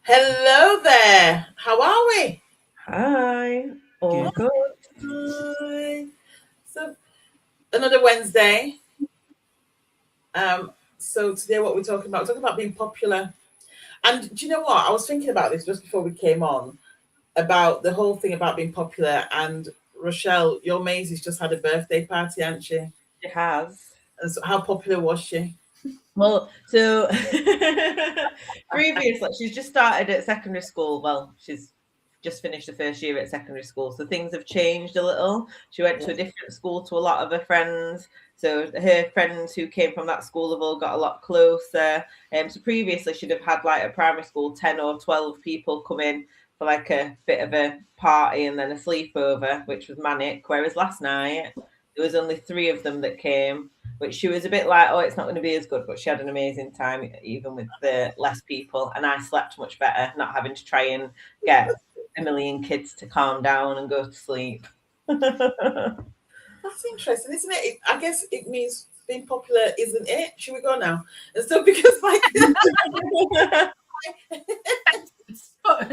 Hello there. How are we? Hi, all Good. good. Hi. So another Wednesday. So today what we're talking about, we're talking about being popular. And do you know what? I was thinking about this just before we came on about the whole thing about being popular. And Rochelle, your Maisie's just had a birthday party, hasn't she? She has. And so how popular was she? Well, so previously, she's just started at secondary school. Well, she's just finished the first year at secondary school, so things have changed a little. She went to a different school to a lot of her friends. So her friends who came from that school have all got a lot closer. So previously, she'd have had like at primary school 10 or 12 people come in for like a bit of a party and then a sleepover, which was manic. Whereas last night, there was only three of them that came, which she was a bit like, oh, it's not going to be as good, but she had an amazing time, even with the less people. And I slept much better, not having to try and get a million kids to calm down and go to sleep. That's interesting, isn't it? I guess it means being popular, isn't it? Should we go now? And so because like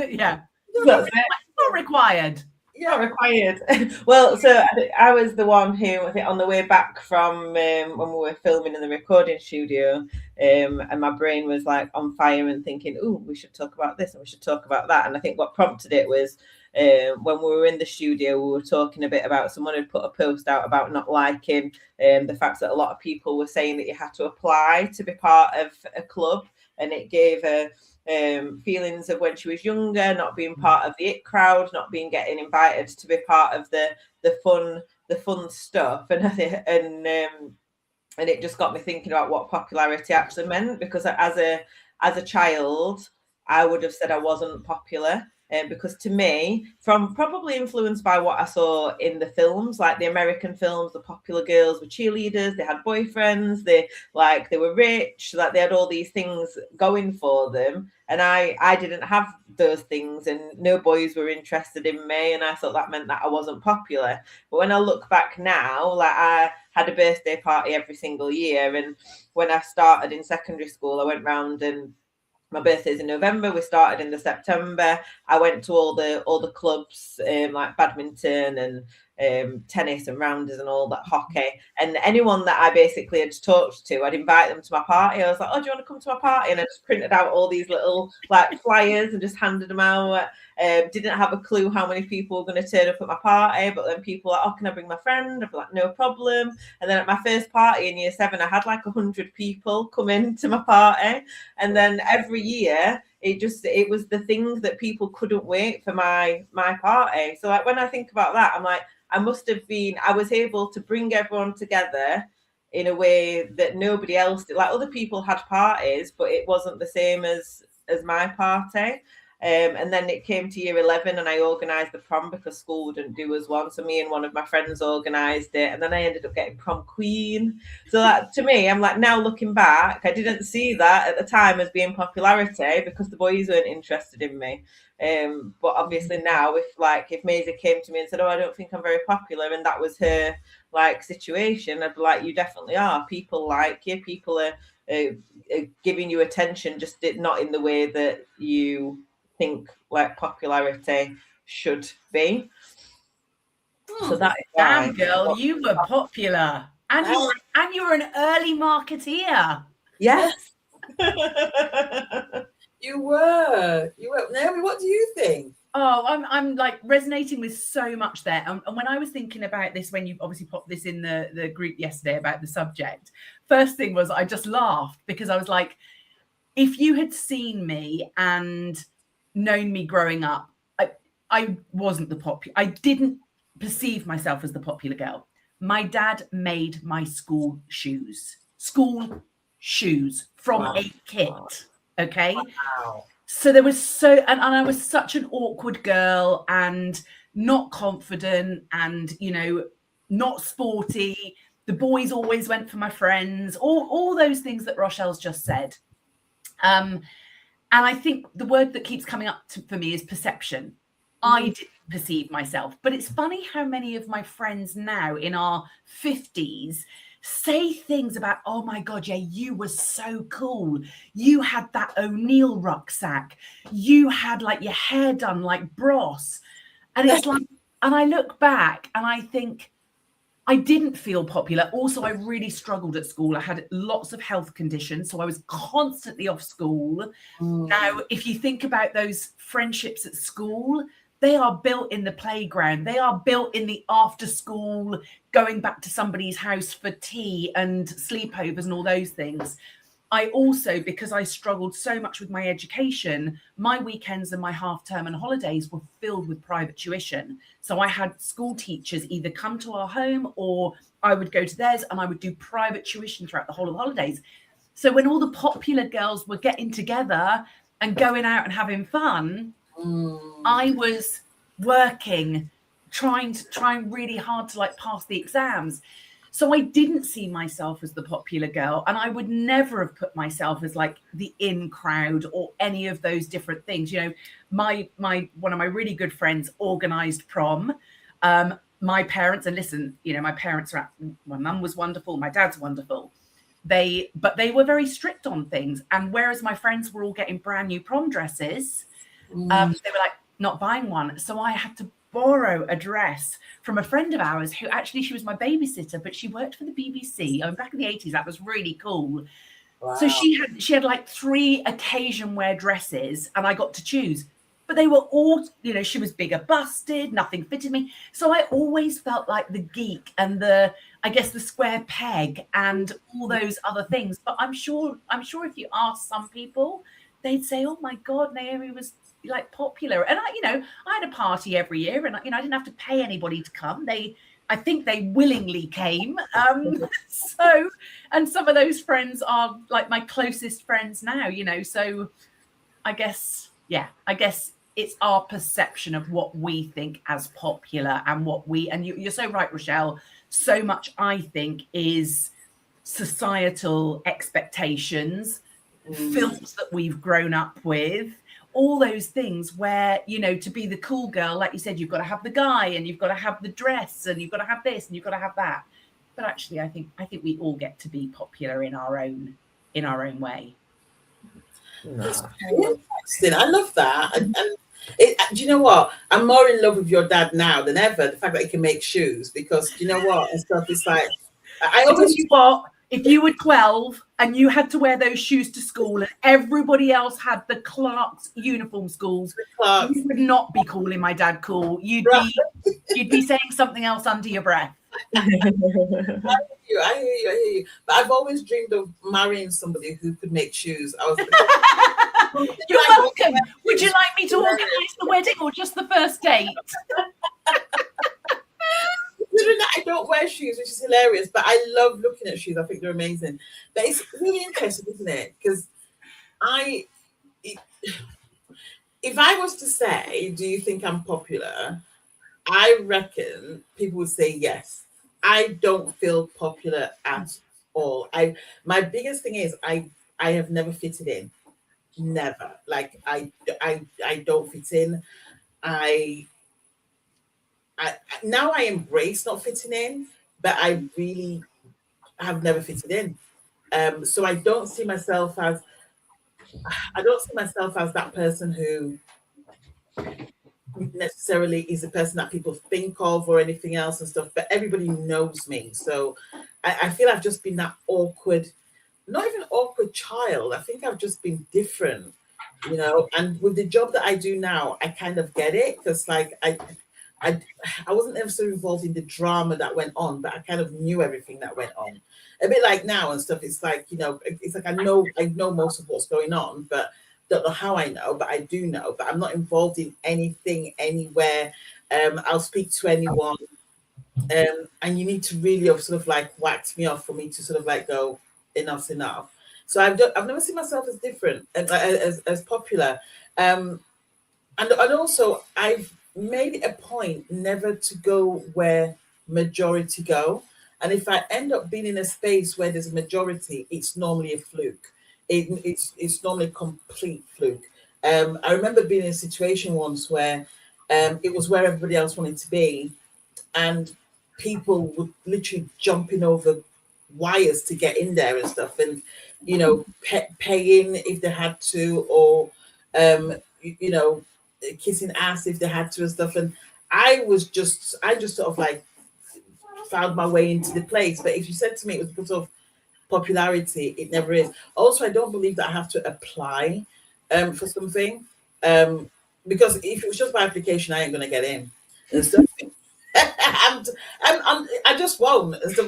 Yeah. That's it. Not required. Not required. Well, so I was the one who, I think, on the way back from when we were filming in the recording studio, and my brain was like on fire and thinking, "Oh, we should talk about this and we should talk about that." And I think what prompted it was when we were in the studio, we were talking a bit about someone had put a post out about not liking the fact that a lot of people were saying that you had to apply to be part of a club, and it gave a feelings of when she was younger, not being part of the it crowd, not being getting invited to be part of the fun stuff, and it just got me thinking about what popularity actually meant, because as a child, I would have said I wasn't popular. Because to me, from probably influenced by what I saw in the films, like the American films, the popular girls were cheerleaders, they had boyfriends, they were rich, like they had all these things going for them, and I didn't have those things, and no boys were interested in me, and I thought that meant that I wasn't popular. But when I look back now, like I had a birthday party every single year, and when I started in secondary school, I went round, and my birthday's in November. We started in the September. I went to all the clubs, like badminton and tennis and rounders and all that, hockey. And anyone that I basically had talked to, I'd invite them to my party. I was like, "Oh, do you want to come to my party?" And I just printed out all these little like flyers and just handed them out. Didn't have a clue how many people were going to turn up at my party, but then people were like, "Oh, can I bring my friend?" I'd be like, "No problem." And then at my first party in year 7, I had like 100 people come in to my party. And then every year it was the things that people couldn't wait for my party. So like when I think about that, I'm like, I was able to bring everyone together in a way that nobody else did. Like other people had parties, but it wasn't the same as my party. And then it came to year 11 and I organised the prom because school wouldn't do us one. So me and one of my friends organised it. And then I ended up getting prom queen. So that to me, I'm like, now looking back, I didn't see that at the time as being popularity because the boys weren't interested in me. But obviously now, if Maisie came to me and said, "Oh, I don't think I'm very popular," and that was her like situation, I'd be like, "You definitely are. People like you. People are giving you attention, just not in the way that you think like popularity should be." So that is why. Damn, girl, you were popular, and you were an early marketeer. Yes. You were. Naomi, what do you think? Oh, I'm like resonating with so much there. And when I was thinking about this, when you obviously popped this in the group yesterday about the subject, first thing was I just laughed because I was like, if you had seen me and known me growing up, I wasn't the popular. I didn't perceive myself as the popular girl. My dad made my school shoes from a kit. Okay. Wow. So there was and I was such an awkward girl and not confident and, not sporty. The boys always went for my friends, all those things that Rochelle's just said. And I think the word that keeps coming up for me is perception. I didn't perceive myself, but it's funny how many of my friends now in our 50s say things about, oh my God, yeah, you were so cool. You had that O'Neill rucksack. You had like your hair done like Bros. And it's like, and I look back and I think I didn't feel popular. Also, I really struggled at school. I had lots of health conditions, so I was constantly off school. Now, if you think about those friendships at school, they are built in the playground. They are built in the after school, going back to somebody's house for tea and sleepovers and all those things. I also, because I struggled so much with my education, my weekends and my half term and holidays were filled with private tuition. So I had school teachers either come to our home or I would go to theirs, and I would do private tuition throughout the whole of the holidays. So when all the popular girls were getting together and going out and having fun, I was working, trying really hard to like pass the exams. So I didn't see myself as the popular girl, and I would never have put myself as like the in crowd or any of those different things. You know, my one of my really good friends organized prom. My parents, and listen, you know, my parents are, my mum was wonderful, my dad's wonderful. But they were very strict on things. And whereas my friends were all getting brand new prom dresses, they were like not buying one. So I had to borrow a dress from a friend of ours who actually, she was my babysitter, but she worked for the BBC. I mean, back in the 80s, that was really cool. Wow. So she had like 3 occasion wear dresses, and I got to choose. But they were all, you know, she was bigger busted, nothing fitted me. So I always felt like the geek and the, I guess, the square peg and all those other things. But I'm sure if you ask some people, they'd say, oh my God, Naomi was like popular. And I had a party every year, and I didn't have to pay anybody to come. I think they willingly came. So, and some of those friends are like my closest friends now, you know. So I guess it's our perception of what we think as popular, and you're so right, Rochelle. So much, I think, is societal expectations, films that we've grown up with, all those things where, you know, to be the cool girl, like you said, you've got to have the guy, and you've got to have the dress, and you've got to have this, and you've got to have that. But actually, I think we all get to be popular in our own way. That's interesting. I love that. And do you know what? I'm more in love with your dad now than ever. The fact that he can make shoes, because do you know what? And stuff is like, I always if you were 12 and you had to wear those shoes to school, and everybody else had the Clark's uniform schools, you would not be calling my dad cool. You'd be saying something else under your breath. I hear you. But I've always dreamed of marrying somebody who could make shoes. You're welcome. Would you like me to organise the wedding or just the first date? I don't wear shoes, which is hilarious, but I love looking at shoes. I think they're amazing. But it's really interesting, isn't it? Because if I was to say, do you think I'm popular? I reckon people would say yes. I don't feel popular at all. My biggest thing is I have never fitted in. Never. Like I don't fit in. Now I embrace not fitting in, but I really have never fitted in. So I don't see myself as that person who necessarily is the person that people think of or anything else and stuff, but everybody knows me. So I feel I've just been that awkward, not even awkward child. I think I've just been different, you know. And with the job that I do now, I kind of get it, because like I wasn't necessarily involved in the drama that went on, but I kind of knew everything that went on. A bit like now and stuff. It's like, you know, it's like I know most of what's going on, but don't know how I know, but I do know. But I'm not involved in anything anywhere. I'll speak to anyone, and you need to really sort of like wax me off for me to sort of like go, enough's enough. So I've never seen myself as different, as popular, and also I've made it a point never to go where majority go. And if I end up being in a space where there's a majority, it's normally a fluke. It's normally a complete fluke. I remember being in a situation once where it was where everybody else wanted to be, and people would literally jumping over wires to get in there and stuff, and you know, paying if they had to, or you know, kissing ass if they had to and stuff. And I just sort of like found my way into the place. But if you said to me it was because of popularity, it never is. Also, I don't believe that I have to apply for something, because if it was just by application, I ain't gonna get in and stuff. I just won't and stuff.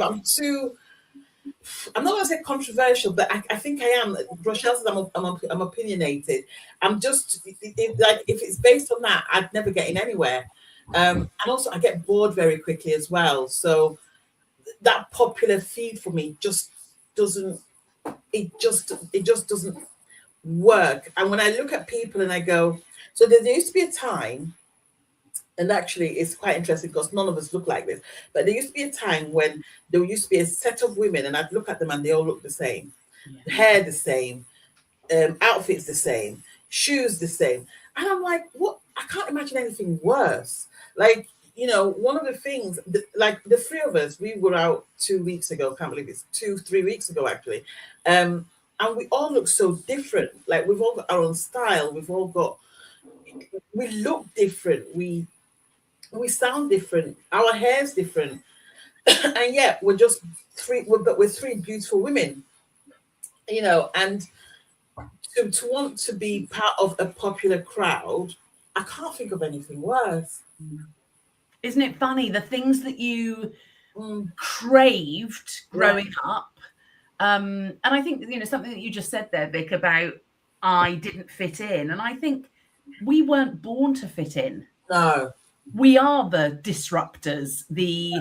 I'm not gonna say controversial, but I think I am. Rochelle says I'm opinionated. I'm just like, if it's based on that, I'd never get in anywhere. And also I get bored very quickly as well. So that popular feed for me just doesn't, it just doesn't work. And when I look at people and I go, so there used to be a time, and actually it's quite interesting because none of us look like this, but there used to be a time when there used to be a set of women and I'd look at them and they all look the same. Hair the same, outfits the same, shoes the same. And I'm like, what? I can't imagine anything worse. Like, you know, one of the things, like the three of us, we were out 2 weeks ago. Can't believe it's 3 weeks ago, actually. And we all look so different. Like, we've all got our own style. We look different. We sound different. Our hair's different. And yet we're just we're three beautiful women, you know, and to want to be part of a popular crowd, I can't think of anything worse. Isn't it funny? The things that you craved growing up. And I think, you know, something that you just said there, Vic, about I didn't fit in. And I think we weren't born to fit in. No. We are the disruptors, the,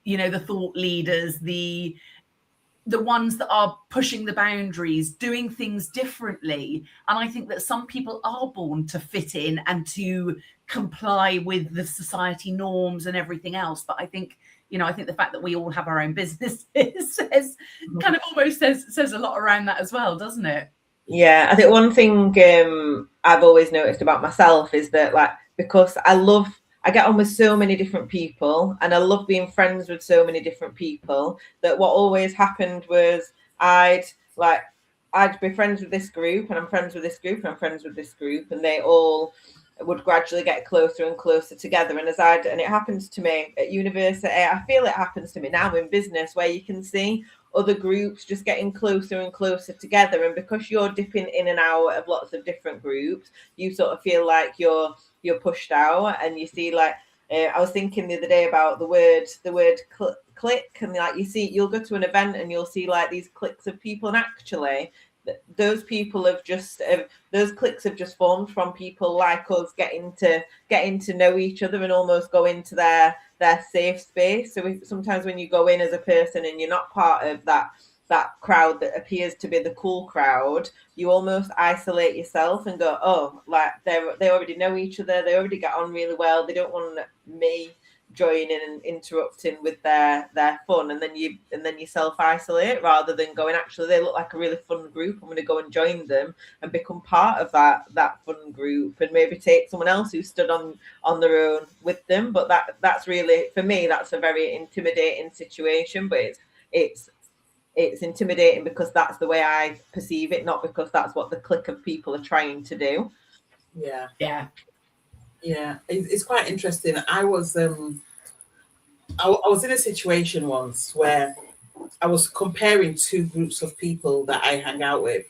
you know, the thought leaders, the ones that are pushing the boundaries, doing things differently. And I think that some people are born to fit in and to comply with the society norms and everything else. But I think, you know, I think the fact that we all have our own businesses says kind of almost says a lot around that as well, doesn't it? Yeah, I think one thing I've always noticed about myself is that, like, because I get on with so many different people and I love being friends with so many different people, that what always happened was I'd be friends with this group and I'm friends with this group and I'm friends with this group, and they all would gradually get closer and closer together. And and it happens to me at university, I feel it happens to me now in business, where you can see other groups just getting closer and closer together. And because you're dipping in and out of lots of different groups, you sort of feel like you're pushed out. And you see, like, I was thinking the other day about the word click, and like you'll go to an event and you'll see like these cliques of people, and actually those people those cliques have just formed from people like us getting to know each other and almost go into their safe space. So sometimes when you go in as a person and you're not part of that crowd that appears to be the cool crowd, you almost isolate yourself and go, oh, like they already know each other, they already get on really well, they don't want me joining and interrupting with their fun, and then you self-isolate rather than going, actually they look like a really fun group, I'm going to go and join them and become part of that fun group, and maybe take someone else who stood on their own with them. But that's really, for me, that's a very intimidating situation. But it's intimidating because that's the way I perceive it, not because that's what the clique of people are trying to do. Yeah, it's quite interesting. I was in a situation once where I was comparing two groups of people that I hang out with,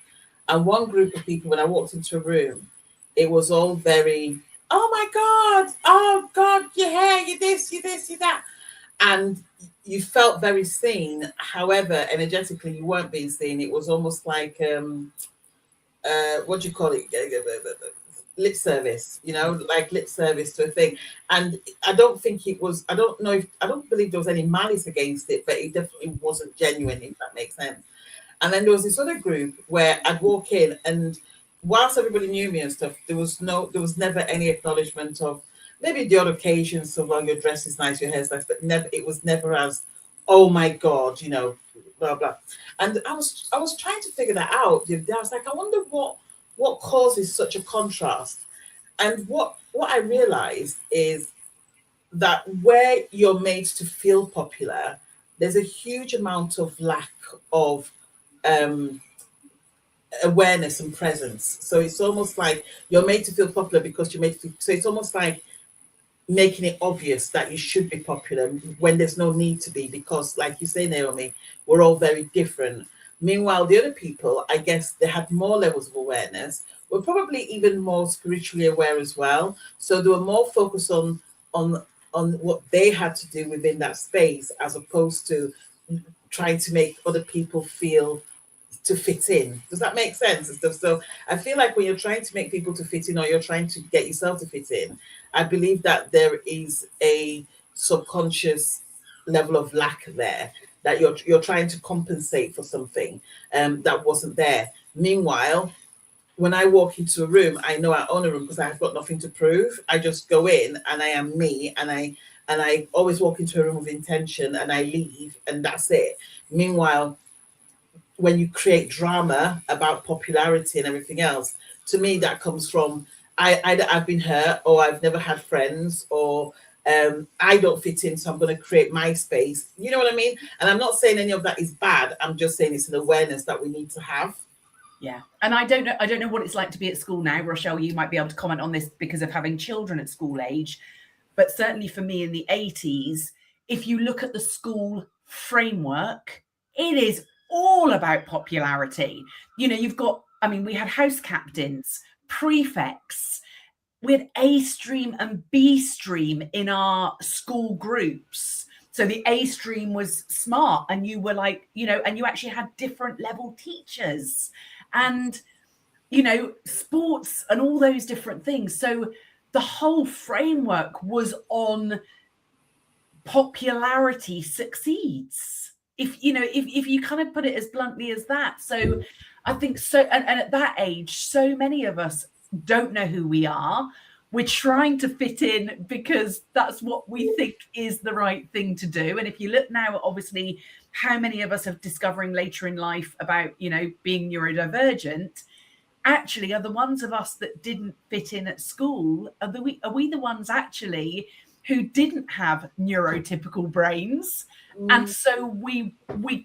and one group of people, when I walked into a room, it was all very, oh my god, your hair, you this, you that, and you felt very seen. However, energetically you weren't being seen. It was almost like what do you call it, lip service, you know, like lip service to a thing. And I don't believe there was any malice against it, but it definitely wasn't genuine, if that makes sense. And then there was this other group where I'd walk in, and whilst everybody knew me and stuff, there was never any acknowledgement of, maybe the odd occasion, so well, your dress is nice, your hair's nice, but it was never as, oh my god, you know, blah blah. And I was trying to figure that out the other day. I was like, I wonder what causes such a contrast. And what I realized is that where you're made to feel popular, there's a huge amount of lack of awareness and presence. So it's almost like you're made to feel popular because you're made to feel, so it's almost like making it obvious that you should be popular when there's no need to be, because like you say, Naomi, we're all very different. Meanwhile, the other people, I guess they had more levels of awareness, were probably even more spiritually aware as well. So they were more focused on what they had to do within that space, as opposed to trying to make other people feel to fit in. Does that make sense and stuff? So I feel like when you're trying to make people to fit in, or you're trying to get yourself to fit in, I believe that there is a subconscious level of lack there, that you're trying to compensate for something that wasn't there. Meanwhile, when I walk into a room, I know I own a room because I've got nothing to prove. I just go in and I am me, and I always walk into a room with intention, and I leave, and that's it. Meanwhile, when you create drama about popularity and everything else, to me that comes from either I've been hurt, or I've never had friends, or I don't fit in, so I'm going to create my space. You know what I mean? And I'm not saying any of that is bad. I'm just saying it's an awareness that we need to have. Yeah. And I don't know what it's like to be at school now. Rochelle, you might be able to comment on this because of having children at school age. But certainly for me in the 80s, if you look at the school framework, it is all about popularity. You know, you've got, I mean, we had house captains, prefects, we had A stream and B stream in our school groups. So the A stream was smart, and you were like, you know, and you actually had different level teachers and, you know, sports and all those different things. So the whole framework was on popularity succeeds. If you know, if you kind of put it as bluntly as that. So I think so, and at that age, so many of us don't know who we are. We're trying to fit in because that's what we think is the right thing to do. And if you look now, obviously, how many of us are discovering later in life about, you know, being neurodivergent, actually are the ones of us that didn't fit in at school. Are we the ones actually who didn't have neurotypical brains? And so we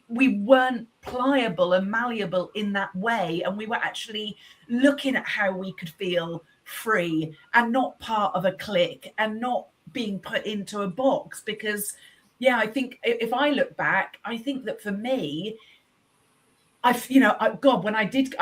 weren't pliable and malleable in that way. And we were actually looking at how we could feel free and not part of a clique and not being put into a box. Because, yeah, I think if I look back, I think that for me, God, when I did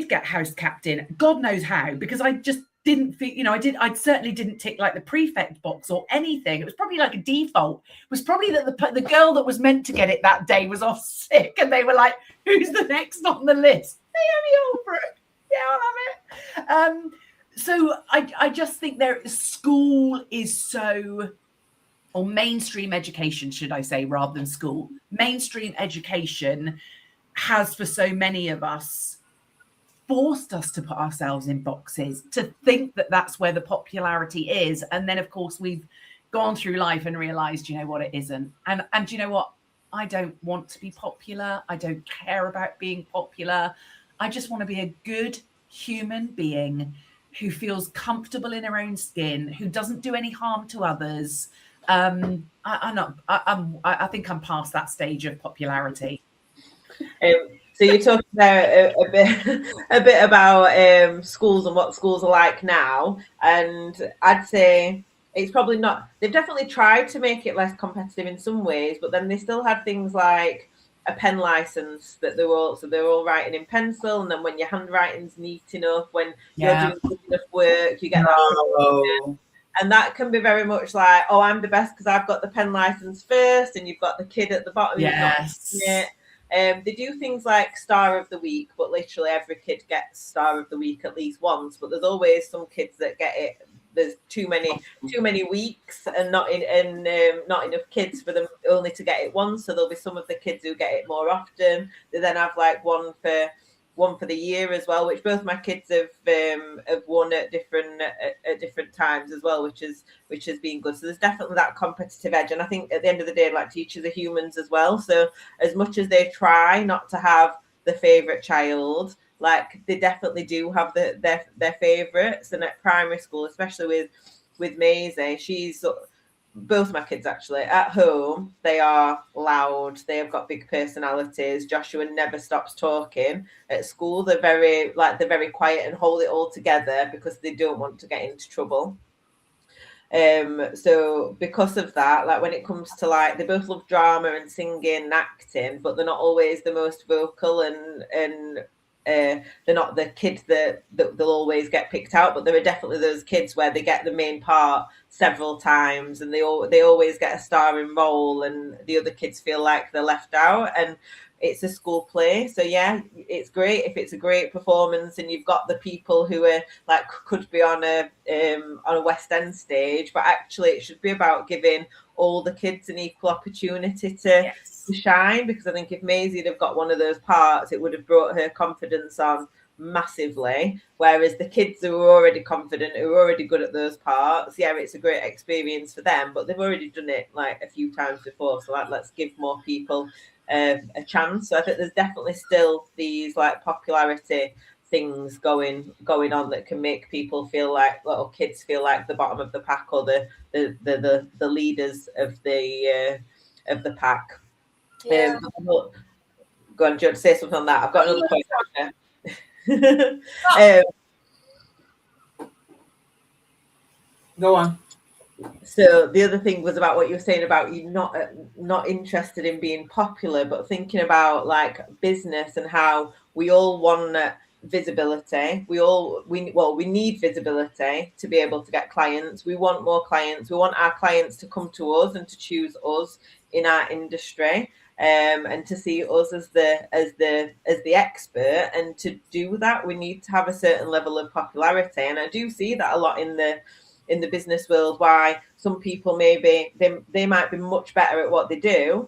get house captain, God knows how, because I just didn't feel, you know, I certainly didn't tick like the prefect box or anything. It was probably like a default. It was probably that the girl that was meant to get it that day was off sick, and they were like, who's the next on the list? Naomi Holbrook. Yeah, I'll have it. So I just think school is so, or mainstream education, should I say, rather than school. Mainstream education has, for so many of us, forced us to put ourselves in boxes, to think that that's where the popularity is. And then, of course, we've gone through life and realized, you know what, it isn't. And you know what? I don't want to be popular. I don't care about being popular. I just want to be a good human being who feels comfortable in her own skin, who doesn't do any harm to others. I think I'm past that stage of popularity. So you're talking there a bit about schools and what schools are like now, and I'd say it's probably not. They've definitely tried to make it less competitive in some ways, but then they still had things like a pen license that they're all writing in pencil, and then when your handwriting's neat enough, when you're doing good enough work, you get that. And that can be very much like, oh, I'm the best because I've got the pen license first, and you've got the kid at the bottom. Yes. They do things like Star of the Week, but literally every kid gets Star of the Week at least once. But there's always some kids that get it. There's too many weeks and not enough kids for them only to get it once. So there'll be some of the kids who get it more often. They then have like one for the year as well, which both my kids have won at different times as well, which has been good. So there's definitely that competitive edge, and I think at the end of the day, like, teachers are humans as well. So as much as they try not to have the favorite child, like, they definitely do have their favorites. And at primary school, especially with Maisie, she's both my kids actually, at home, they are loud. They have got big personalities. Joshua never stops talking. At school, they're very quiet and hold it all together because they don't want to get into trouble. So because of that, like when it comes to like, they both love drama and singing and acting, but they're not always the most vocal, and they're not the kids that they'll always get picked out, but there are definitely those kids where they get the main part several times and they always get a starring role, and the other kids feel like they're left out. And it's a school play, so yeah, it's great if it's a great performance and you've got the people who are like could be on a West End stage, but actually it should be about giving all the kids an equal opportunity to shine, because I think if Maisie had have got one of those parts, it would have brought her confidence on massively, whereas the kids who are already confident, who are already good at those parts, yeah, it's a great experience for them, but they've already done it like a few times before, so like, let's give more people a chance. So I think there's definitely still these like popularity things going on that can make people feel like, little kids feel like the bottom of the pack, or the leaders of the pack. Yeah. Go on, do you want to say something on that? I've got another point. Go on. So the other thing was about what you were saying about you not interested in being popular, but thinking about like business and how we all want visibility. We need visibility to be able to get clients. We want more clients. We want our clients to come to us and to choose us in our industry, and to see us as the expert. And to do that, we need to have a certain level of popularity. And I do see that a lot in the business world, why some people maybe they might be much better at what they do,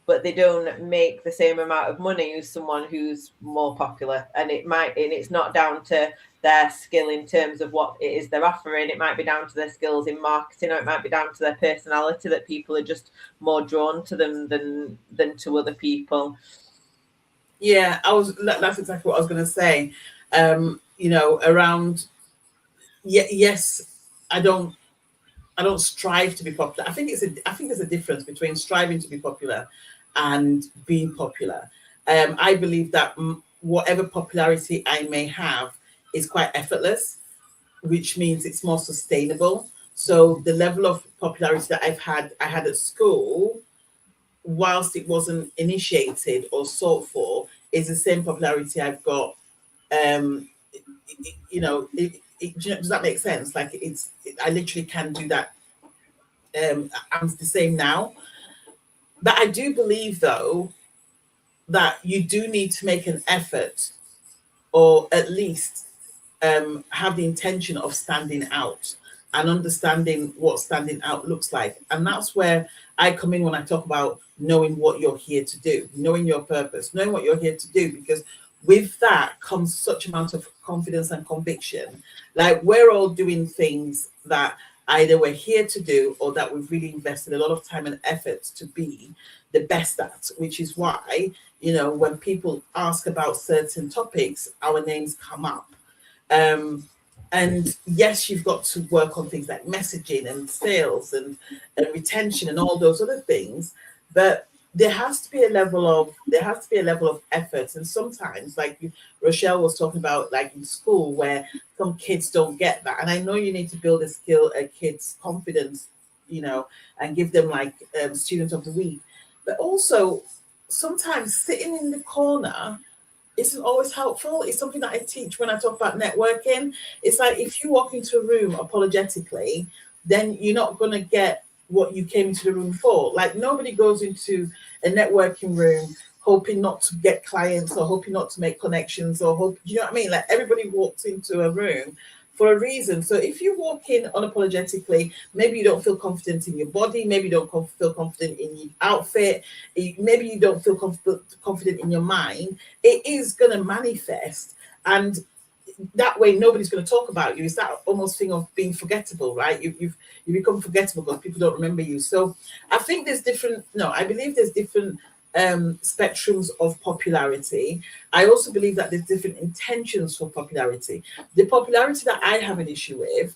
but they don't make the same amount of money as someone who's more popular. And it's not down to their skill in terms of what it is they're offering. It might be down to their skills in marketing, or it might be down to their personality, that people are just more drawn to them than to other people. Yeah, that's exactly what I was going to say. Around, yes, I don't strive to be popular. I think there's a difference between striving to be popular and being popular. I believe that whatever popularity I may have is quite effortless, which means it's more sustainable. So the level of popularity that I had at school, whilst it wasn't initiated or sought for, is the same popularity I've got. Does that make sense? Like I literally can do that. I'm the same now. But I do believe, though, that you do need to make an effort, or at least have the intention of standing out and understanding what standing out looks like. And that's where I come in when I talk about knowing what you're here to do, knowing your purpose, knowing what you're here to do, because with that comes such amount of confidence and conviction. Like, we're all doing things that either we're here to do or that we've really invested a lot of time and effort to be the best at, which is why, when people ask about certain topics, our names come up. And yes, you've got to work on things like messaging and sales and retention and all those other things, but there has to be a level of effort. And sometimes, like Rochelle was talking about, like in school, where some kids don't get that. And I know you need to build a kid's confidence, and give them like student of the week. But also, sometimes sitting in the corner isn't always helpful. It's something that I teach when I talk about networking. It's like, if you walk into a room apologetically, then you're not going to get what you came into the room for. Like, nobody goes into a networking room hoping not to get clients or hoping not to make connections or you know what I mean? Like, everybody walks into a room for a reason. So if you walk in unapologetically, maybe you don't feel confident in your body, maybe you don't feel confident in your outfit, maybe you don't feel confident in your mind, it is going to manifest. And that way, nobody's going to talk about you. It's that almost thing of being forgettable, right? You become forgettable because people don't remember you. So I think I believe there's different spectrums of popularity. I also believe that there's different intentions for popularity. The popularity that I have an issue with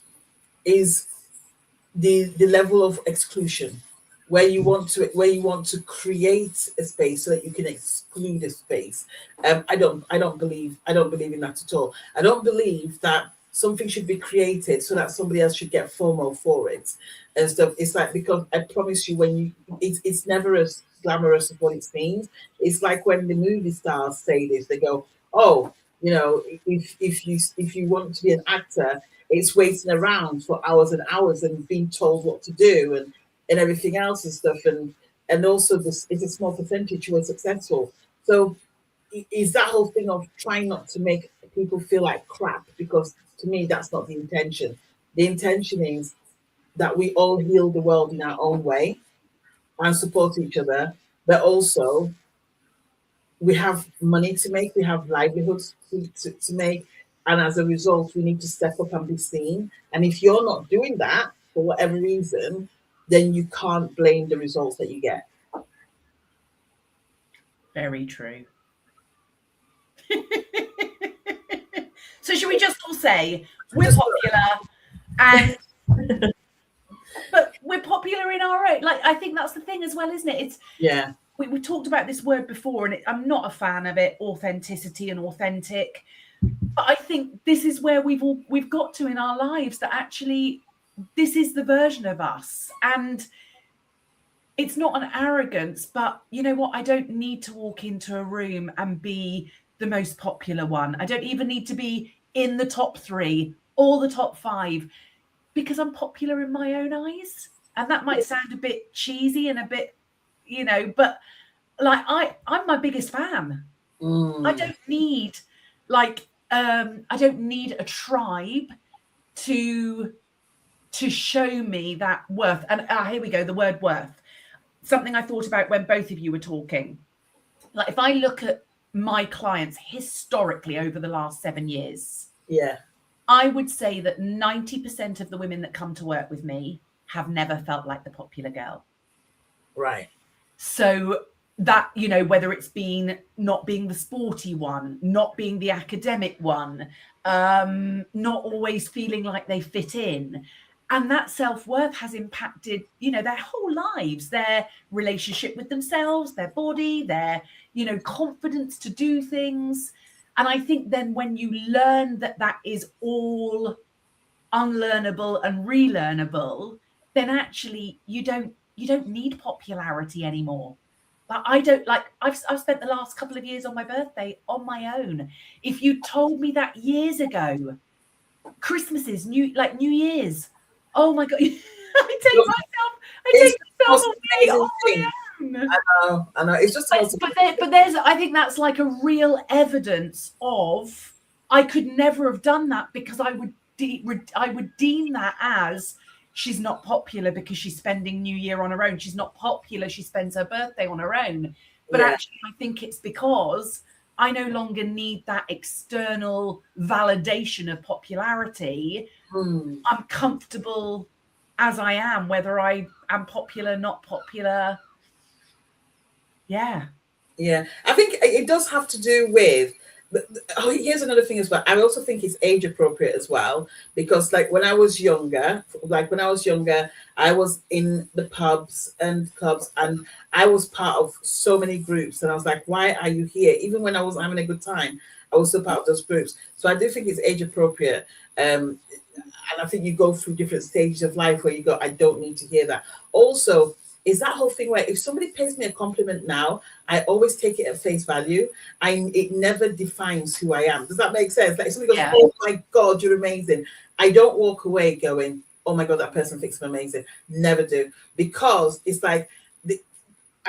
is the level of exclusion, where you want to create a space so that you can exclude a space. I don't believe in that at all. I don't believe that something should be created so that somebody else should get FOMO for it and stuff. It's like, because I promise you, it's never as glamorous as what it seems. It's like when the movie stars say this, they go, oh, you know, if you want to be an actor, it's waiting around for hours and hours and being told what to do and everything else and stuff, and also this is a small percentage who are successful. So is that whole thing of trying not to make people feel like crap, because to me that's not the intention. The intention is that we all heal the world in our own way and support each other, but also we have money to make, we have livelihoods to make, and as a result, we need to step up and be seen. And if you're not doing that for whatever reason, then you can't blame the results that you get. Very true. So should we just all say we're popular, and but we're popular in our own? Like, I think that's the thing as well, isn't it? It's yeah. We talked about this word before, and I'm not a fan of it, authenticity and authentic. But I think this is where we've got to in our lives, that actually this is the version of us. And it's not an arrogance, but you know what? I don't need to walk into a room and be the most popular one. I don't even need to be in the top 3 or the top 5, because I'm popular in my own eyes. And that might sound a bit cheesy and a bit, you know, but like I'm my biggest fan. I don't need I don't need a tribe to show me that worth. And here we go, the word worth. Something I thought about when both of you were talking. Like, if I look at my clients historically over the last 7 years, yeah, I would say that 90% of the women that come to work with me have never felt like the popular girl. Right. So that, you know, whether it's been not being the sporty one, not being the academic one, not always feeling like they fit in. And that self-worth has impacted, you know, their whole lives, their relationship with themselves, their body, their, you know, confidence to do things. And I think then when you learn that that is all unlearnable and relearnable, then actually you don't need popularity anymore. But I don't, like, I've spent the last couple of years on my birthday on my own. If you told me that years ago, Christmases, New Year's, oh my God, I take myself away on my own. I know. It's just, but there's, I think that's like a real evidence of, I could never have done that, because I would deem that as, she's not popular because she's spending New Year on her own. She's not popular. She spends her birthday on her own. But actually, I think it's because I no longer need that external validation of popularity. I'm comfortable as I am, whether I am popular, not popular. Yeah. Yeah. I think it does have to do with, here's another thing as well. I also think it's age appropriate as well, because like when I was younger, I was in the pubs and clubs, and I was part of so many groups, and I was like, why are you here? Even when I was having a good time, I was still part of those groups. So I do think it's age appropriate. And I think you go through different stages of life where you go, I don't need to hear that. Also, is that whole thing where if somebody pays me a compliment now, I always take it at face value. It never defines who I am. Does that make sense? Like if somebody goes, oh my God, you're amazing, I don't walk away going, oh my God, that person thinks I'm amazing. Never do. Because it's like,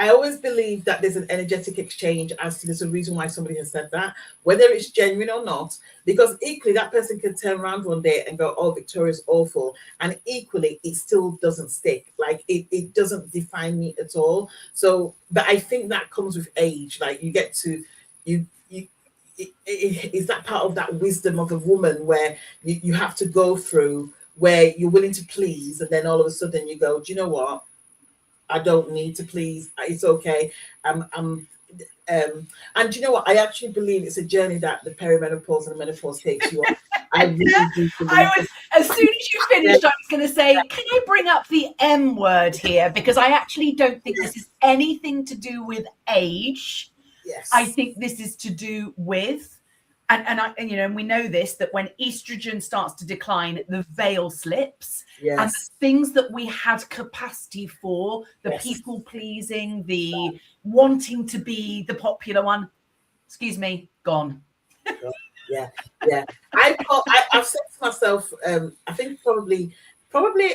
I always believe that there's an energetic exchange as to there's a reason why somebody has said that, whether it's genuine or not, because equally that person can turn around one day and go, oh, Victoria's awful. And equally, it still doesn't stick. Like it doesn't define me at all. So, but I think that comes with age. Like you get to, is that part of that wisdom of a woman where you have to go through, where you're willing to please. And then all of a sudden you go, do you know what? I don't need to please. It's okay. And you know what? I actually believe it's a journey that the perimenopause and the menopause takes you on. I really do believe As soon as you finished, I was going to say, can I bring up the M word here? Because I actually don't think this is anything to do with age. Yes. I think this is to do with, and we know this, that when estrogen starts to decline, the veil slips. Yes. And the things that we had capacity for, the Yes. people pleasing, the wanting to be the popular one, excuse me, gone. Yeah. I've said to myself, I think probably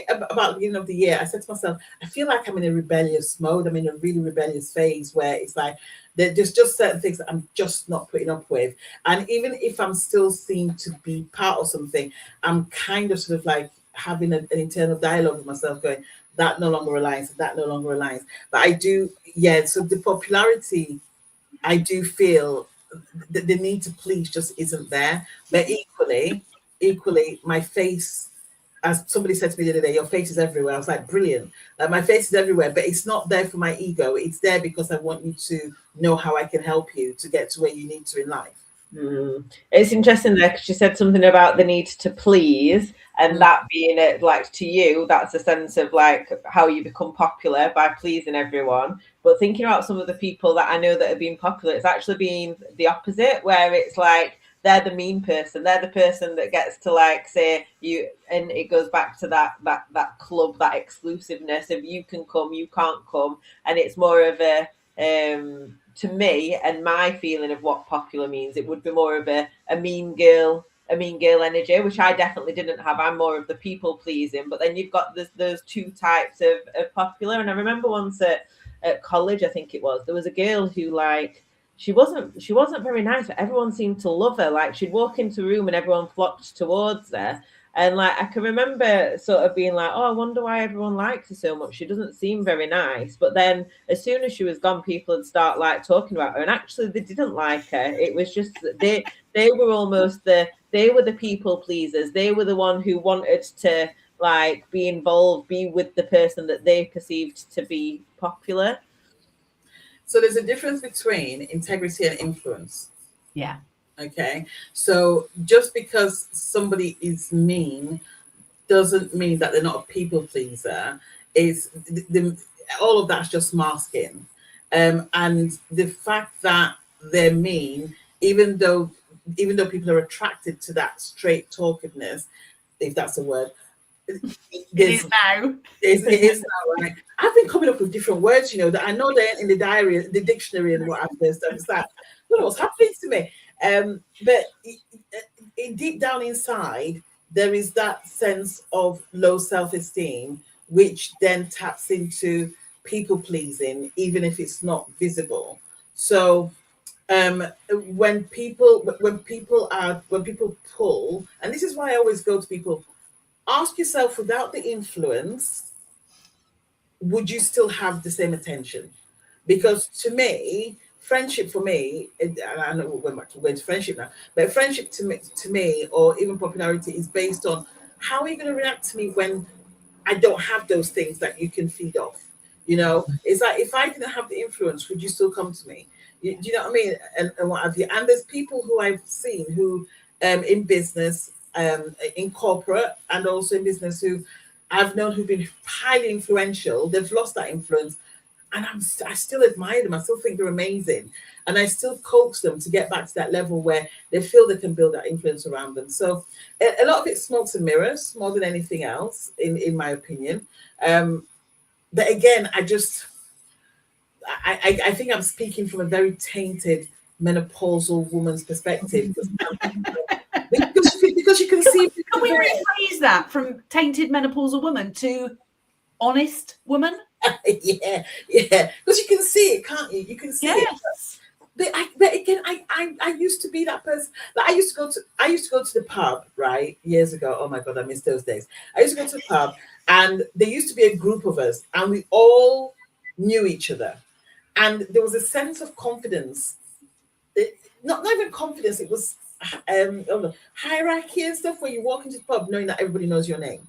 about the beginning of the year, I said to myself, I feel like I'm in a rebellious mode. I'm in a really rebellious phase where it's like there's just certain things that I'm just not putting up with. And even if I'm still seen to be part of something, I'm kind of sort of like having an internal dialogue with myself going, that no longer aligns, that no longer aligns. But I do, so the popularity, I do feel the need to please just isn't there. But equally, my face, as somebody said to me the other day, your face is everywhere. I was like, brilliant. Like, my face is everywhere, but it's not there for my ego. It's there because I want you to know how I can help you to get to where you need to in life. It's interesting there because you said something about the need to please, and that being it, like, to you, that's a sense of like how you become popular by pleasing everyone. But thinking about some of the people that I know that have been popular, it's actually been the opposite, where it's like they're the mean person, they're the person that gets to like say you, and it goes back to that club, that exclusiveness of you can come, you can't come, and it's more of a to me and my feeling of what popular means, it would be more of a mean girl energy, which I definitely didn't have. I'm more of the people pleasing, but then you've got those two types of popular. And I remember once at college, I think it was, there was a girl who, like, she wasn't very nice, but everyone seemed to love her. Like, she'd walk into a room and everyone flocked towards her. And like, I can remember sort of being like, oh, I wonder why everyone likes her so much. She doesn't seem very nice. But then as soon as she was gone, people would start like talking about her. And actually they didn't like her. It was just that they were almost they were the people pleasers. They were the one who wanted to like be involved, be with the person that they perceived to be popular. So there's a difference between integrity and influence. Yeah. Okay, so just because somebody is mean doesn't mean that they're not a people pleaser. It's all of that's just masking, and the fact that they're mean, even though people are attracted to that straight talkedness, if that's a word. It is now. It is now, right? I've been coming up with different words, that I know they're in the diary, the dictionary, and what I've been stuff. It's like, I don't know what's happening to me. But deep down inside, there is that sense of low self-esteem, which then taps into people pleasing, even if it's not visible. So when people pull, and this is why I always go to people, ask yourself, without the influence, would you still have the same attention? Because to me, friendship for me, and I know we're going to friendship now, but friendship to me, or even popularity, is based on how are you going to react to me when I don't have those things that you can feed off. It's like, if I didn't have the influence, would you still come to me? Do you know what I mean? And what have you? And there's people who I've seen who, in business, in corporate, and also in business, who I've known who've been highly influential. They've lost that influence. And I still admire them. I still think they're amazing. And I still coax them to get back to that level where they feel they can build that influence around them. So a lot of it's smokes and mirrors more than anything else, in my opinion. But again, I think I'm speaking from a very tainted menopausal woman's perspective. because you can see... Can we rephrase that from tainted menopausal woman to honest woman? yeah, because you can see it, can't you? You can see it. But again, I used to be that person. Like, I used to go to the pub, right, years ago. Oh my God, I miss those days. I used to go to the pub, and there used to be a group of us, and we all knew each other, and there was a sense of confidence. Not even confidence. It was hierarchy and stuff, where you walk into the pub knowing that everybody knows your name.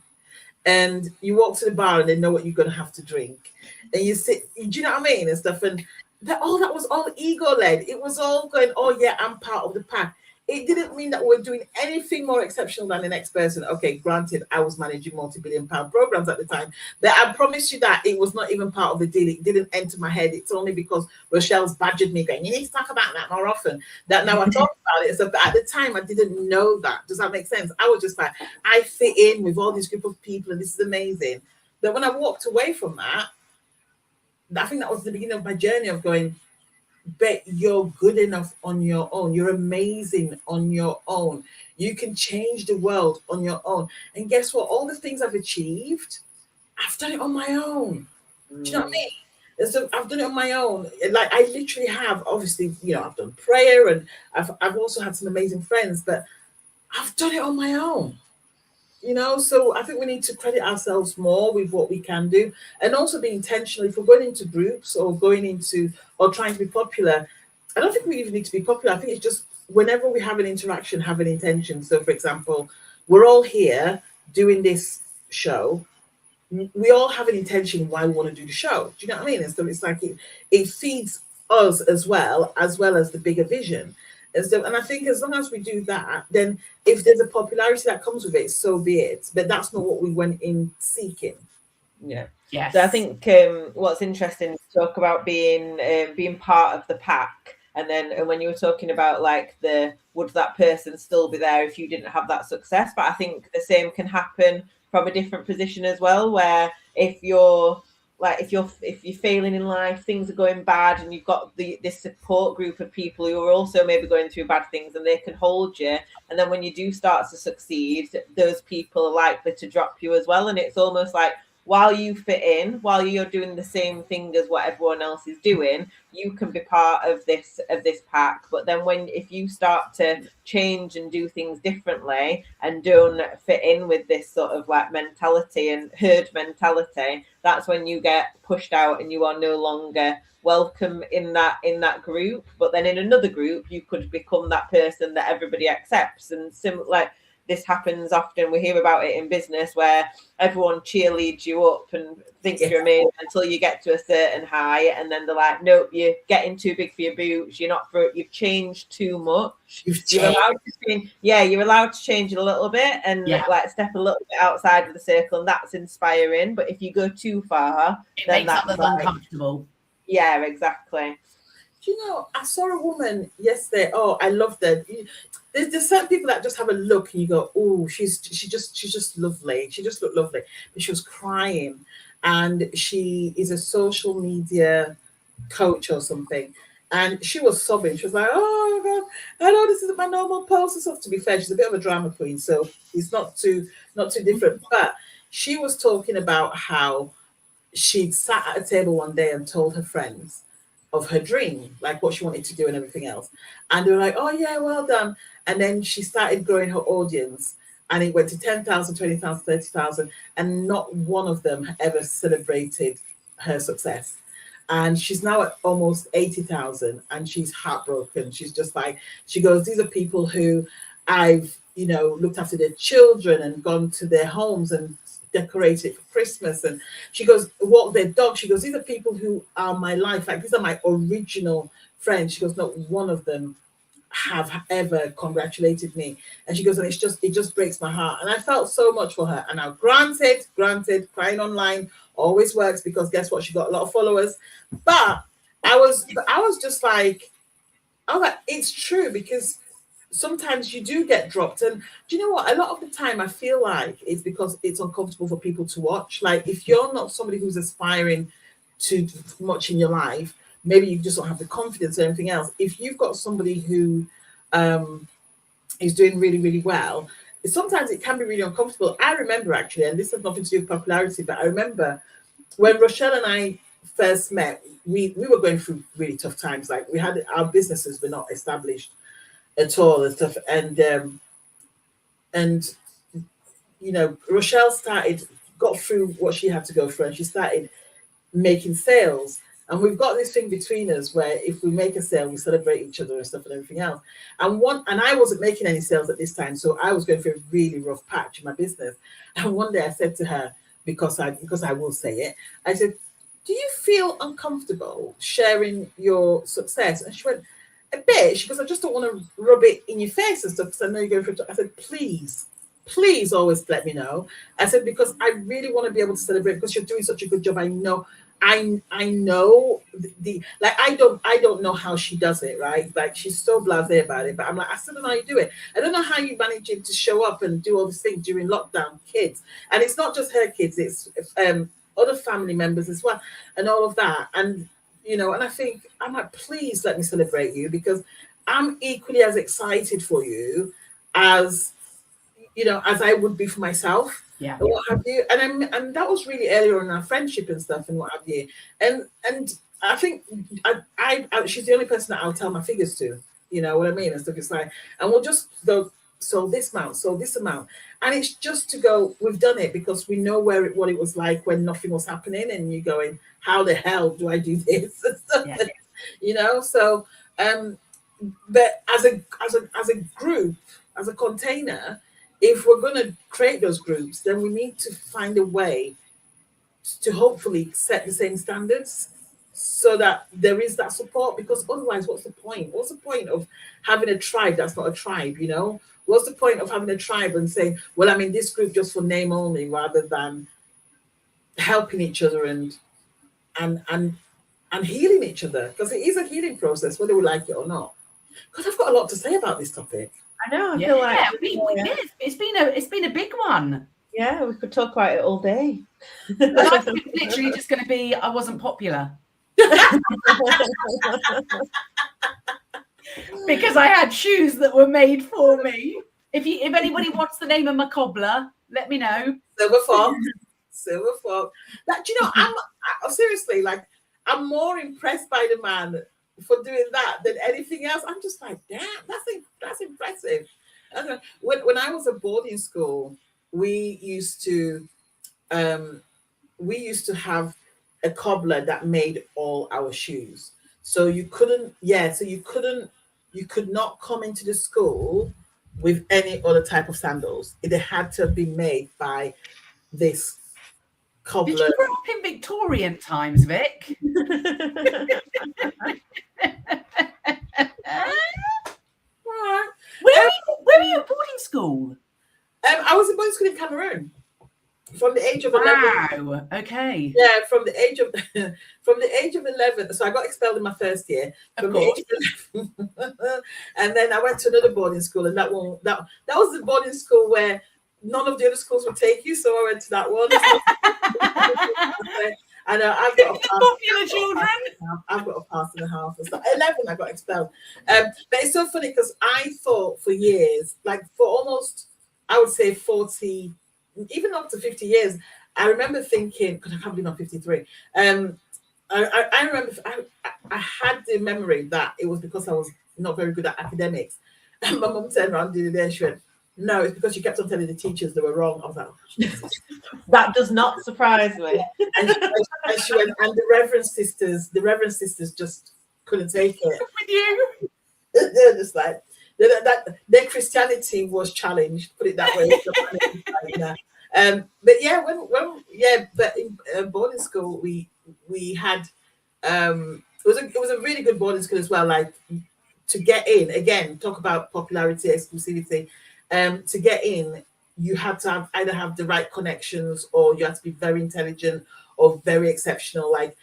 And you walk to the bar and they know what you're going to have to drink. And you sit, do you know what I mean? And stuff. And that was all ego led. It was all going, oh yeah, I'm part of the pack. It didn't mean that we're doing anything more exceptional than the next person. Okay, granted, I was managing multi-billion-pound programs at the time, but I promise you that it was not even part of the deal. It didn't enter my head. It's only because Rochelle's badgered me, going, "You need to talk about that more often." That now I talk about it. So at the time, I didn't know that. Does that make sense? I was just like, I fit in with all this group of people, and this is amazing. But when I walked away from that, I think that was the beginning of my journey of going, but you're good enough on your own. You're amazing on your own. You can change the world on your own. And guess what? All the things I've achieved, I've done it on my own. Do you know what I mean? And so I've done it on my own. Like I literally have, obviously, I've done prayer, and I've also had some amazing friends, but I've done it on my own. So I think we need to credit ourselves more with what we can do, and also be intentional. If we're going into groups or trying to be popular, I don't think we even need to be popular. I think it's just whenever we have an interaction, have an intention. So, for example, we're all here doing this show. We all have an intention why we want to do the show. Do you know what I mean? And so it's like it feeds us as well as the bigger vision. And I think as long as we do that, then if there's a popularity that comes with it, so be it. But that's not what we went in seeking. Yeah. Yes. So I think what's interesting to talk about being part of the pack, and when you were talking about like would that person still be there if you didn't have that success? But I think the same can happen from a different position as well, where if you're failing in life, things are going bad, and you've got this support group of people who are also maybe going through bad things, and they can hold you. And then when you do start to succeed, those people are likely to drop you as well. And it's almost like while you fit in, while you're doing the same thing as what everyone else is doing, you can be part of this pack. But then if you start to change and do things differently and don't fit in with this sort of like mentality and herd mentality, that's when you get pushed out and you are no longer welcome in that group. But then in another group, you could become that person that everybody accepts. And this happens often. We hear about it in business where everyone cheerleads you up and thinks you're amazing until you get to a certain high, and then they're like, nope, you're getting too big for your boots. You've changed too much. You're allowed to change a little bit and like step a little bit outside of the circle, and that's inspiring. But if you go too far, it then makes others uncomfortable. Yeah, exactly. I saw a woman yesterday. Oh, I love that. There's certain people that just have a look and you go, oh, she's just lovely. She just looked lovely. But she was crying, and she is a social media coach or something. And she was sobbing. She was like, oh my God, I know this isn't my normal post and stuff. To be fair, she's a bit of a drama queen, so it's not too different. But she was talking about how she'd sat at a table one day and told her friends of her dream, like what she wanted to do and everything else. And they were like, oh yeah, well done. And then she started growing her audience, and it went to 10,000, 20,000, 30,000, and not one of them ever celebrated her success. And she's now at almost 80,000, and she's heartbroken. She's just like, she goes, these are people who I've, looked after their children and gone to their homes and decorated for Christmas. And she goes, walk their dog. She goes, these are people who are my life. Like, these are my original friends. She goes, not one of them have ever congratulated me. And she goes, and it just breaks my heart. And I felt so much for her. And now granted, crying online always works, because guess what? She got a lot of followers. But I was just like, it's true, because sometimes you do get dropped. And do you know what? A lot of the time I feel like it's because it's uncomfortable for people to watch. Like, if you're not somebody who's aspiring to much in your life, maybe you just don't have the confidence or anything else. If you've got somebody who is doing really, really well, sometimes it can be really uncomfortable. I remember, actually, and this has nothing to do with popularity, but I remember when Rochelle and I first met, we were going through really tough times. Like, we had our businesses were not established at all and stuff. And Rochelle got through what she had to go through, and she started making sales. And we've got this thing between us where if we make a sale, we celebrate each other and stuff and everything else. And I wasn't making any sales at this time, so I was going through a really rough patch in my business. And one day I said to her, because I will say it, I said, do you feel uncomfortable sharing your success? And she went, a bit. She goes, I just don't want to rub it in your face and stuff because I know you're going for it. I said, please always let me know. I said, because I really want to be able to celebrate because you're doing such a good job. I know the like I don't know how she does it, right? Like she's so blasé about it, but I'm like, I still don't know how you do it. I don't know how you manage to show up and do all these things during lockdown, kids. And it's not just her kids, it's other family members as well, and all of that. And you know, and I think I'm like, please let me celebrate you because I'm equally as excited for you as you know, as I would be for myself. Yeah. And what have you. And that was really earlier in our friendship and stuff and what have you. And I think I she's the only person that I'll tell my figures to, you know what I mean? And stuff. It's like, and we'll just go, so this amount. And it's just to go, we've done it because we know what it was like when nothing was happening and you're going, how the hell do I do this? And stuff, Yeah. you know, so but as a group, as a container, if we're going to create those groups, then we need to find a way to hopefully set the same standards so that there is that support, because otherwise what's the point? What's the point of having a tribe that's not a tribe, you know? What's the point of having a tribe and saying, well, I'm in this group just for name only, rather than helping each other and healing each other? Because it is a healing process, whether we like it or not. Because I've got a lot to say about this topic. I know. I Yeah, feel like it's been a big one. yeah, we could talk about it all day. Mine's literally just going to be, I wasn't popular because I had shoes that were made for me. If anybody wants the name of my cobbler, let me know. Silver fox. That, you know, I'm seriously, like, I'm more impressed by the man for doing that than anything else. I'm just like, damn, that's impressive. When I was at boarding school, we used to have a cobbler that made all our shoes. So you could not come into the school with any other type of sandals. It had to be made by this cobbler. Did you grow up in Victorian times, Vic? Where were you at boarding school? I was at boarding school in Cameroon from the age of 11. Wow. Okay. Yeah, from the age of 11. So I got expelled in my first year. From the age of 11. And then I went to another boarding school, and that was the boarding school where none of the other schools would take you. So I went to that one. And I've got a pass. Popular children. I've got a pass and a half. So 11, I got expelled. But it's so funny because I thought for years, like for almost, I would say 40, even up to 50 years, I remember thinking, because I can't believe I'm 53. I remember I had the memory that it was because I was not very good at academics. And my mum turned around the other day and she went, no, it's because you kept on telling the teachers they were wrong. I was like, oh, Jesus. That does not surprise me. And she went, and the reverend sisters just couldn't take it. With you. They're just like, their Christianity was challenged, put it that way. But yeah, but in boarding school we had it was a really good boarding school as well. Like, to get in, again, talk about popularity, exclusivity. To get in, you had to either have the right connections, or you had to be very intelligent or very exceptional. Like,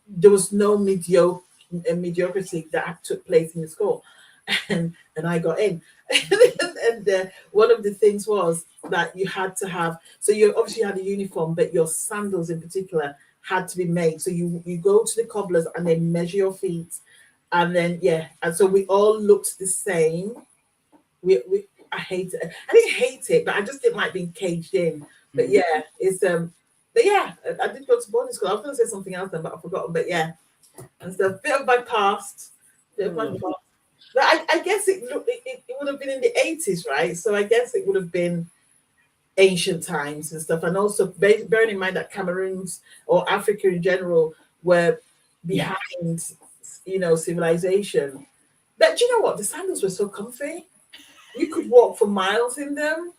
there was no mediocrity that took place in the school, and I got in. and one of the things was that you had to have. So you obviously had a uniform, but your sandals in particular had to be made. So you go to the cobblers and they measure your feet, and then and so we all looked the same. I hate it. I didn't hate it, but I just didn't like being caged in. But yeah, it's but yeah, I did go to boarding school. I was going to say something else then, but I've forgotten. But yeah, and so a bit of my past. But I guess it would have been in the 80s, right? So I guess it would have been ancient times and stuff. And also bearing in mind that Cameroons or Africa in general were behind, civilization. But do you know what? The sandals were so comfy. You could walk for miles in them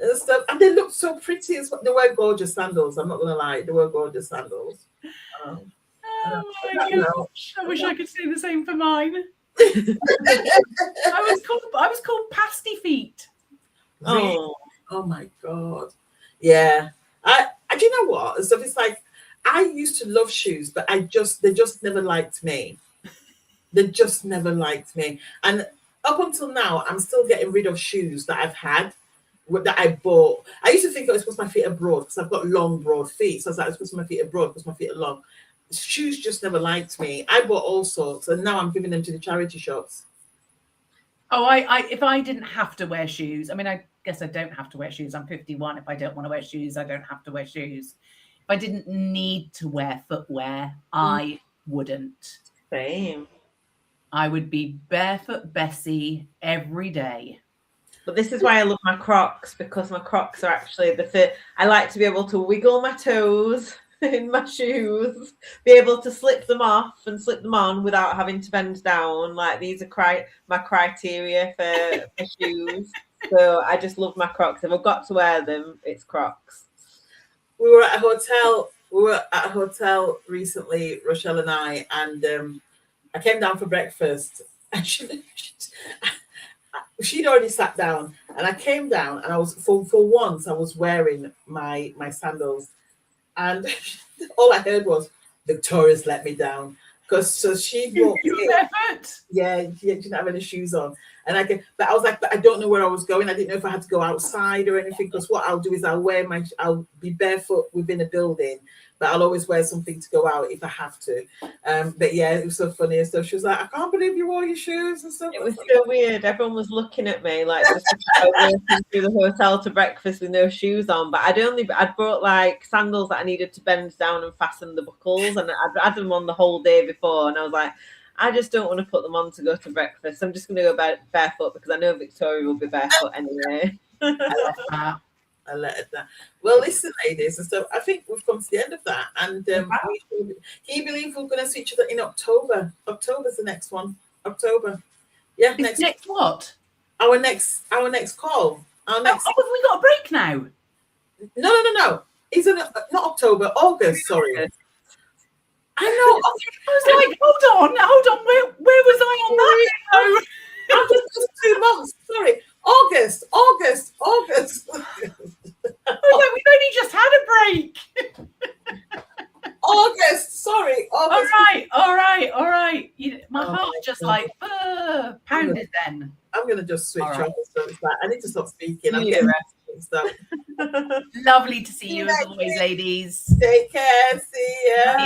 and stuff. And they looked so pretty as well. They were gorgeous sandals. I'm not going to lie. They were gorgeous sandals. Oh my gosh. I wish I could say the same for mine. I was called pasty feet. Really? Oh, Oh my God. Yeah. I do you know what? So it's like I used to love shoes, but they just never liked me. They just never liked me. And up until now, I'm still getting rid of shoes that I've had that I bought. I used to think it was because my feet are broad because I've got long, broad feet. So I was like, it's because my feet are broad because my feet are long. Shoes just never liked me. I bought all sorts, and now I'm giving them to the charity shops. Oh, I if I didn't have to wear shoes, I mean, I guess I don't have to wear shoes. I'm 51. If I don't want to wear shoes, I don't have to wear shoes. If I didn't need to wear footwear, I wouldn't. same. I would be barefoot Bessie every day. But this is why I love my Crocs, because my Crocs are actually the fit. I like to be able to wiggle my toes in my shoes, be able to slip them off and slip them on without having to bend down. Like these are my criteria for shoes. So I just love my Crocs. If I've got to wear them, it's Crocs. We were at a hotel. We were at a hotel recently, Rochelle and I, and I came down for breakfast, and she'd already sat down, and I came down, and I was for once I was wearing my sandals, and all I heard was Victoria's let me down because she walked in. Yeah, she didn't have any shoes on, and but I was like, but I don't know where I was going. I didn't know if I had to go outside or anything. Because what I'll do is I'll be barefoot within a building, but I'll always wear something to go out if I have to. But yeah, it was so funny. So she was like, I can't believe you wore your shoes and stuff. It was so weird. Everyone was looking at me like just walking through the hotel to breakfast with no shoes on. But I'd brought like sandals that I needed to bend down and fasten the buckles, and I'd had them on the whole day before, and I was like, I just don't want to put them on to go to breakfast. I'm just going to go barefoot because I know Victoria will be barefoot anyway. I let it down. Well, listen, ladies, and so I think we've come to the end of that. And can you believe we're going to see each other in October? October's the next one. October. Yeah. Next what? Our next call. Our next. Oh, have we got a break now? No. It's not October. August. Sorry. I know. I was like, hold on. Where was I on that? No. I'm just 2 months. Sorry. August. I was like, we've only just had a break. August. Sorry. August. All right. My heart just like pounded then. I'm going to just switch Right. off. So it's like, I need to stop speaking. I'm You getting rest. stuff. Lovely to see you as always, ladies. Take care. See ya.